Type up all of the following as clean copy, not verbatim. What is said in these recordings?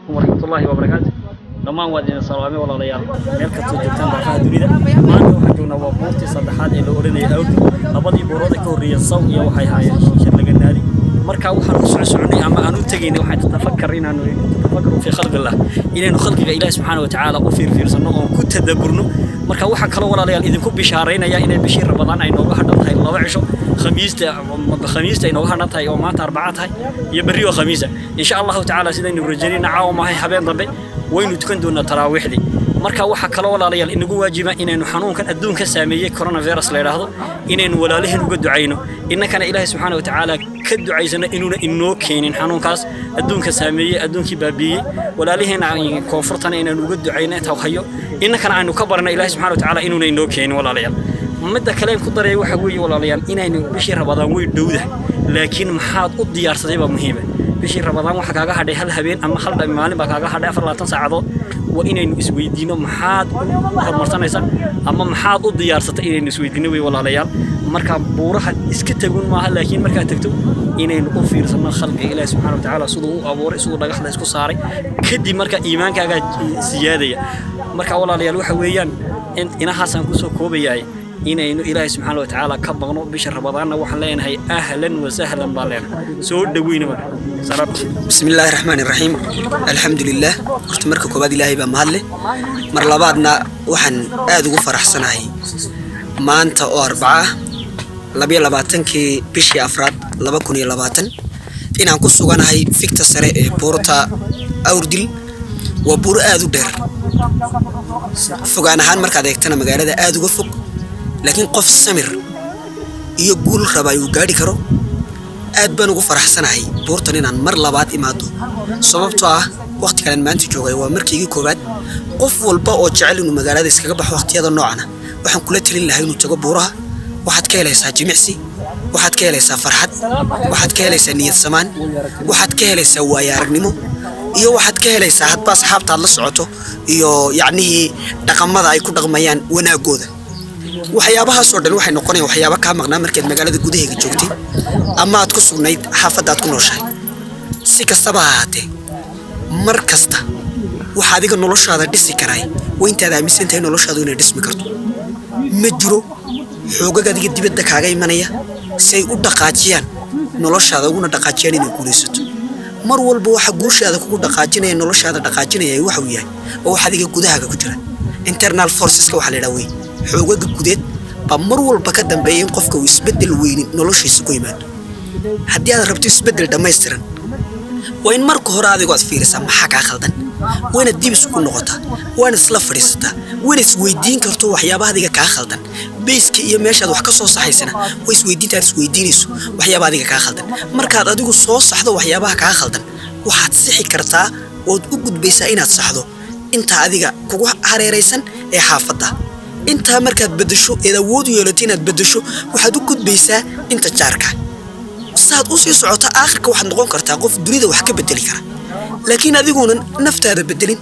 ورحمة الله وبركاته. لما وادين السلامي ولا ليال ملك تجتمع بحال دنيا ما وحجونا وبورتي صدحات إلى أورينا أود أبدي برودك كوريا صوية وحي هاي شر لجنادي مركا وحنا سعني أما أنا تجيني وحنا تفكرين أنه تفكروا في خلق الله إلى إنه خلق الله سبحانه وتعالى وفي صنوع كنت تدبرنه مركا وحنا كلا ولا ليال إذا كوب بشهرين يا إن بشير رمضان أي نوع حدا هاي الله وعشوا خميس أي نوع حدا هاي وما أربعة هاي يبريوا خميسة إن شاء الله تعالى سيدنا الرجالين عاوم هاي حبين ضبي وين تكندون تراويح لي marka waxa kala walaalayaal inagu waajiba inaynu xanuunkan adduunka saameeyay corona virus la yiraahdo inaynu walaalahin uga ducayno innakana ilaahay subhanahu wa ta'ala ka ducaysana inuuna inoo keenin xanuunkaas adduunka saameeyay adduunkii baabiyay walaalihina koonfurtana inaynu uga ducayno taw hayo innakana aynu ka barna ilaahay subhanahu wa ta'ala inuuna inoo keenin walaalayaal midda kale ku daray waxa weeye walaalayaal inaynu bishii Ramadaan way dhowdahay laakiin maxaad u diyaarsaday baa muhiim ah bishii Ramadaan waxa kaaga hadhay hal habeen ama hal maalin baa kaaga hadhay 24 saacadood وإننا نسويدينه محاد مرتنا أما محاد الديار ستأين نسويدينه ولا ليال مركب بورها إسكتجون معها لكن مركب تكتب إننا نوفر سمنا خلق إله سبحانه وتعالى صدق أبور صدق لقحنا إسكو صاري كدي مركب إيمان كأجا زيادة مركب ولا ليال وحويان إن حسن كسو كوبياي إننا إله سبحانه وتعالى كبرنا بشر رمضان وحلين هي أهلا وسهلا بالنا سود دوين بسم الله الرحمن الرحيم الحمد لله قلت مركب كوباد إلهي بمهله مرلبادنا وحن آذو فرح سناهي ما أنت أربعة لبي لباتن كي بشي أفراد لبكوني لباتن إن أنكو سوغانا هاي فيكتا سري بورتا أوردل وبور آذو دير فوغانا هان مركا ديكتنا مغالة آذو فوق لكن قف سمر يقول ربايو غادي كرو aad baan ugu faraxsanahay boortan inaan mar labaad imaado sababtoo ah waqti kale maanta joogay waa markii koobaad qof walba oo jecel inuu magaalada iskaga baxo waqtiyada noocan ah waxaan kula talin lahaa inuu tago buuraha waxaad ka helaysaa jimicsi waxaad ka helaysaa farxad waxaad ka helaysaa niyad samaan waxaad ka helaysaa waayo-aragnimo iyo waxaad ka helaysaa hadba asxaabtaad la socoto iyo yacni dhaqamada ay ku dhaqmayaan wanaagooda waxyaabahaas oo dhan waxay noqonayaan waxyaabo ka maqnaa markaad magaalada gudaheega joogtay ama aad ku sugnayd xaafadaad ku nooshahay si kastaba ha ahaatee mar kasta waxa adiga noloshaada dhisi karay waa intaad aaminsan tahay noloshaadu inay dhismi karto ma jiro xoogaga adiga dibadda kaaga imanaya si ay u dhaqaajiyaan noloshaada uguna dhaqaajiyaan inay guulaysato mar walba waxa guushaada kugu dhaqaajinaya noloshaada dhaqaajinaya waxa uu yahay oo waxa adiga gudahaaga ku jira internal forces ka waxa la yiraahdo xoogaga gudeed ba mar walba ka dambeeyay in qofka uu isbedel weyn noloshiisa ku yimaado haddii aad rabto isbedel dhammaystiran waa in marka hore adigu aad fiirisaa maxaa kaa khaldan waana dib isku noqotaa waana isla fadhiisataa waana isweydiin karto waxyaabaha adiga kaa khaldan beeska iyo meeshaad wax ka soo saxaysana waa isweydiinayso waxyaabaha adiga kaa khaldan markaad adigu soo saxdo waxyaabaha kaa khaldan waxaad sixi kartaa ood u gudbaysaa inaad saxdo inta adiga kugu hareeraysan ee xaafadda inta markaad bedesho ee awood u yeelato inaad bedesho waxaad u gudbaysaa inta jaarka saad u sii socota aakhirka waxaad noqon kartaa qof dunida wax ka bedeli kara laakiin adiguna naftaada bedelin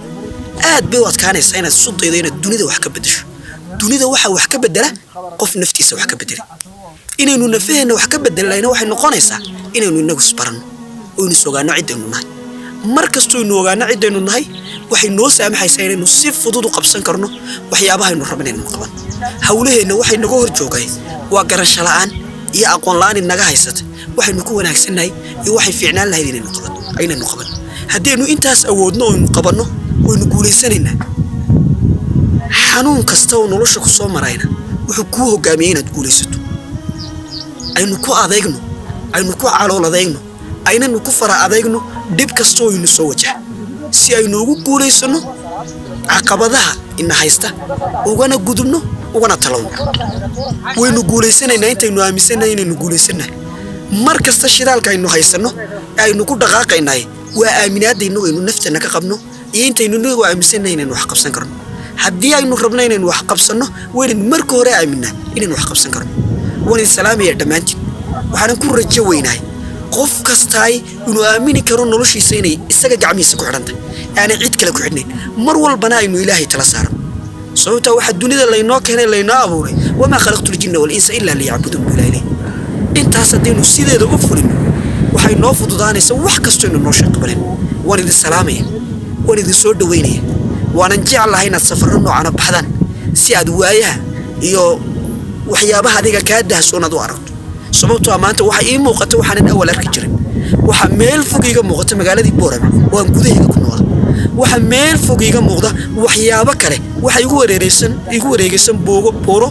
aad bay u adkaanaysaa inaad isu daydo inaad dunida wax ka bedesho dunida waxa wax ka bedela qof naftiisa wax ka bedeli inaynu nafaheena wax ka bedelayna waxay noqonaysaa inaynu inagu isbarano oo inuu ogaano cidaynu nahay markastoo inuu ogaano cidaynu nahay waxay noo saamaxaysaa inaynu si fudud u qabsan karno waxyaabaha aynu rabno inaynu qaban hawlaheena waxay naga hor joogay waa garasho la'aan iyo aqoon la'aan inaga haysata waxaynu ku wanaagsannahay iyo waxay fiicnaan lahayd inaynu qaban haddaynu intaas awoodno oo aynu qabanno waynu guulaysanaynaa xanuun kasta oo nolosha ku soo marayna wuxuu kuu hogaamiyay inaad guulaysato aynu ku adeegno aynu ku calool adeegno aynanu ku fara adeegno dib kasta oo aynu soo wajaha si aynu ugu guulaysano caqabadaha ina haysta ugana gudubno ugana talowno waynu guulaysanaynaa intaynu aaminsanahay inaynu guulaysanahay mar kasta shidaalka aynu haysano aynu ku dhaqaaqaynay waa aaminaadaynu aynu nafteena ka qabno iyo intaynu nagu aaminsanahay inaynu wax qabsan karno haddii aynu rabno inaynu wax qabsano waynu marka hore aaminaa inaynu wax qabsan karno wani salaamaya dhammaantiin waxaan ku rajo weynahay qof kastaay inuu aamini karo noloshiisa inay isaga gacmihiisa ku xidhantahay aanay cid kale ku xidhnayn mar walbana aynu ilaahay tala saarno sababta waxa dunida laynoo keenay laynoo abuuray wama khalaqtul jinna wal insa illa liya'budun bilayli intaas hadaynu sideeda u fulin waxay noo fududaanaysaa wax kasto inuu noo shaqabalin waan idin salaamaya waan idin soo dhaweynaya waanan jeclahay inaad safarro noocan baxdaan si aad waayaha iyo waxyaabaha adiga ka dahsoonad u aragto sababtoo maanta waxa ii muuqata waxaan awal arki jirin waxa meel fog iga muuqata magaaladii Boorama waan gudaheeda ku nool waxa meel fog iga muuqda waxyaabo kale waxa igu wareegaysan booro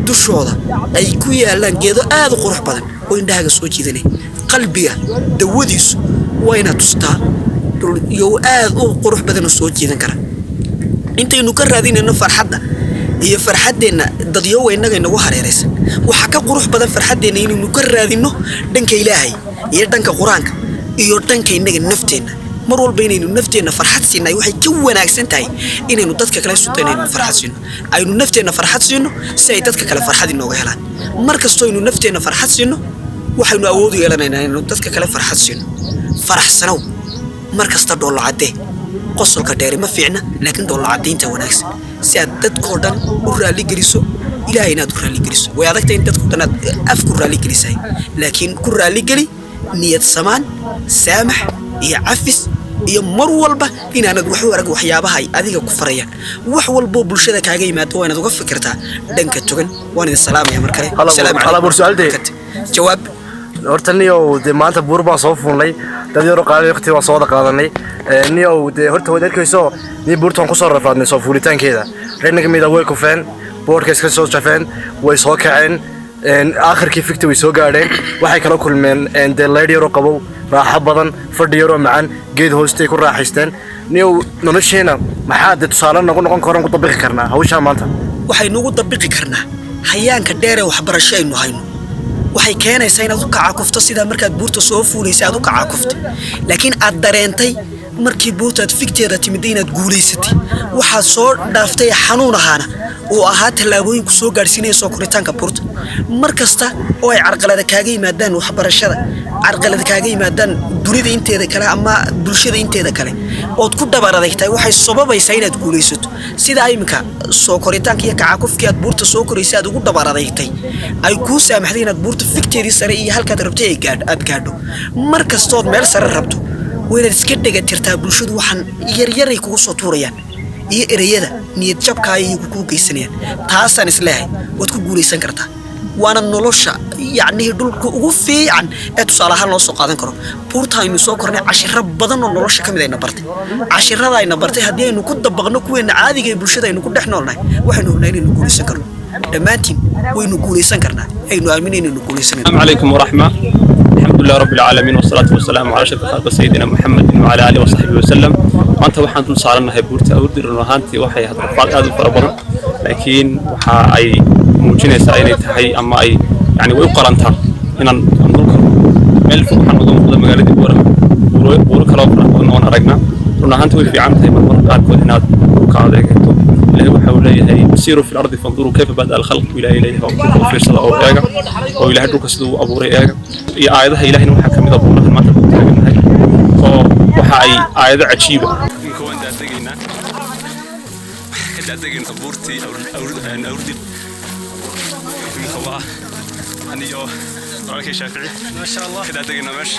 dushooda ay ku yaalaan geedo aad u qurux badan oo indhaha soo jiidanay qalbiga dawadiisu waa inaad tustaa iyo aad u qurux badan soo jiidan kara intaynu ka raadinayno farxadda iyo farxadeena dadyo weynaga inagu hareeraysan waxa ka qurux badan farxadeena inaynu ka raadino dhanka Ilaahay iyo dhanka Quraanka iyo dhanka inaga nafteena mar walba inaynu nafteena farxad siinay waxay ka wanaagsan tahay inaynu dadka kale sutayno farxad siino aynu nafteena farxad siino si ay dadka kale farxad inooga helaan mar kasto aynu nafteena farxad siino waxaynu awood u yeelanaynaa inaynu dadka kale farxad siino faraxsanow mar kasta dhoolo cadde qosolka dheeri ma fiicna laakiin dhoolo cadeynta wanaagsan si aad dadkoo dhan u raali geliso Ilaahay inaad u raali geliso way adagtay in dadku dhan afku raali gelisay laakiin ku raali geli niyad samaan saamax iyo cafis iyo mar walba inaanad wax warag waxyaabaha ay adiga ku farayaan wax walba bulshada kaaga yimaado waa inaad uga fikirtaa dhanka togan waan idin salaamaya mar kale salaam alaykum jawaab horta niyow de maanta buur baan soo fuulnay dad yar oo qaali waqti waa soo wada qaadanay niyow de horta wadarkayso ni buurtan ku soo rafaadnay soo fuulitaankeeda reernaga mid way ku feen boorka iska soo jafeen way soo kaceen aakhirkii fikti way soo gaadheen waxay kala kulmeen de leed yar oo qabow raaxo badan fadhi yar oo macaan geed hoostay ku raaxaysteen niyow nolosheena maxaa de tusaale nagu noqon karaan ku dabaqi karnaa hawsha maanta waxay nagu dabaqi karnaa hayaanka dheer ee waxbarasho aynu hayno waxay keenaysaa inaad u kaca kufto sida markaad buurta soo fuulaysaa aad u kaca kufto laakiin aad dareentay markii buurtaad fikteeda timid inaad guuleysatay waxa soo dhaaftay xanuun ahaana oo ahaa talaabooyin ku soo gaarsiinayso koritaanka buurta markasta oo ay carqalada kaaga yimaadaan waxbarashada carqalada kaaga yimaadaan dunida inteeda kale ama bulshada inteeda kale oo ku dabaradaytay waxay sababaysaa inaad guuleysato sida imika soo koritaanka iyo kaca kufkii aad buurta soo koraysaa aad ugu dabaradaytay ay ku saamaxday inaad buurta fikteedii sare iyo halkaad rabtay aad gaadho markasta oo meel sare rabto wayna iska dhigatirtaa bulshadu waxaan yar ay kugu soo tuurayaan iyo ereyada niyad jabka ay ku geysanayaan taasaan isleeyahay wad ku guuleysan kartaa waana nolosha yacni dhulka ugu fiican ee tusaalaha loo soo qaadan karo buurta aynu soo kornay cashiro badan oo nolosha kamid ayna bartay cashirada ayna bartay haddii aynu ku dabaqno kuweena caadiga ee bulshada aynu ku dhex noolnahay waxaynu hubnaa inaynu guuleysan karno dhammaantiin waynu guuleysan karnaa aynu aaminayno inaynu guuleysan السلام عليكم ورحمة الحمد لله رب العالمين والصلاة والسلام على أشرف خلق سيدنا محمد وعلى آله وصحبه وسلم maanta waxaan dul saaranahay buurta awdir runaantii waxay hadfaad aad u fara badan laakiin waxa ay muujinaysaa inay tahay ama ay yani way u qalantaa inaan dhulka meel fog waxaan uga muuqda magaaladii Boorama buuro kale oo aragna runaantii way fiican tahay marmar qaarkood inaad ka adeegto ilaahay waxa uu leeyahay siru fil ardi fanduru kayfa bada al khalq ilaahay leeyahay oo fiirsada oo eega oo ilaahay dhulka siduu u abuuray eega iyo aayadaha ilaahayna waxa kamid ah buuraha maanta ku taaganahay oo waxa ay aayado cajiib ah دقيقة بورتي أوردي هو أنيو رأيك شافعي ما شاء الله كده دقيقة ماشي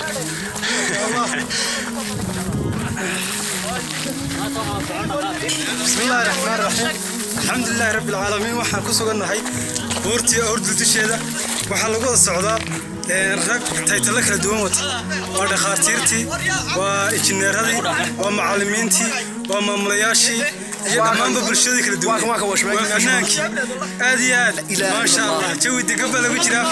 بسم الله الرحمن الرحيم الحمد لله رب العالمين وحنا كسوقنا هاي بورتي أوردي تشيدا وحلقوا السعودة رag taytala kala duwan wata waa dhaqaatiirtii waa injineeradii waa macallimiintii waa maamulayaashii iyo dhammaanba bulshada kala duwan waa fanaankii aad iyo aad maasha allah jawi degan baa lagu jiraa